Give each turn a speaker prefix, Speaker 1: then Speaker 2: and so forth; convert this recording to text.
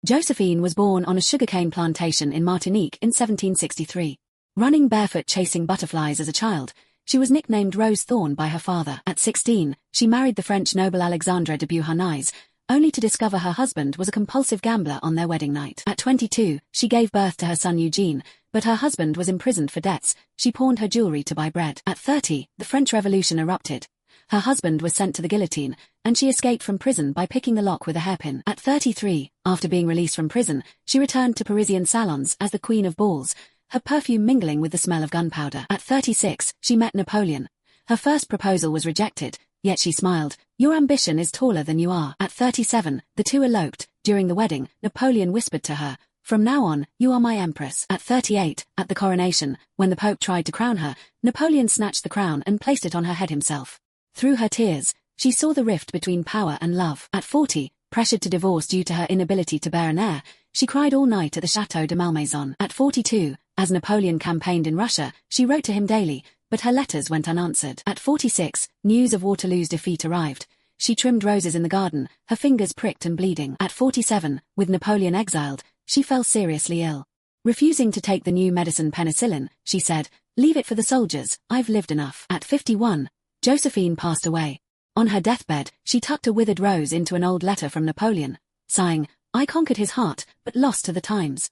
Speaker 1: Josephine was born on a sugarcane plantation in Martinique in 1763. Running barefoot chasing butterflies as a child, she was nicknamed Rose Thorn by her father. At 16, she married the French noble Alexandre de Beauharnais, only to discover her husband was a compulsive gambler on their wedding night. At 22, she gave birth to her son Eugene, but her husband was imprisoned for debts. She pawned her jewelry to buy bread. At 30, the French Revolution erupted. Her husband was sent to the guillotine, and she escaped from prison by picking the lock with a hairpin. At 33, after being released from prison, she returned to Parisian salons as the Queen of Balls, her perfume mingling with the smell of gunpowder. At 36, she met Napoleon. Her first proposal was rejected, yet she smiled. "Your ambition is taller than you are." At 37, the two eloped. During the wedding, Napoleon whispered to her, "From now on, you are my empress." At 38, at the coronation, when the Pope tried to crown her, Napoleon snatched the crown and placed it on her head himself. Through her tears, she saw the rift between power and love. At 40, pressured to divorce due to her inability to bear an heir, she cried all night at the Château de Malmaison. At 42, as Napoleon campaigned in Russia, she wrote to him daily, but her letters went unanswered. At 46, news of Waterloo's defeat arrived. She trimmed roses in the garden, her fingers pricked and bleeding. At 47, with Napoleon exiled, she fell seriously ill. Refusing to take the new medicine penicillin, she said, "Leave it for the soldiers, I've lived enough." At 51, Josephine passed away. On her deathbed, she tucked a withered rose into an old letter from Napoleon, sighing, "I conquered his heart, but lost to the times."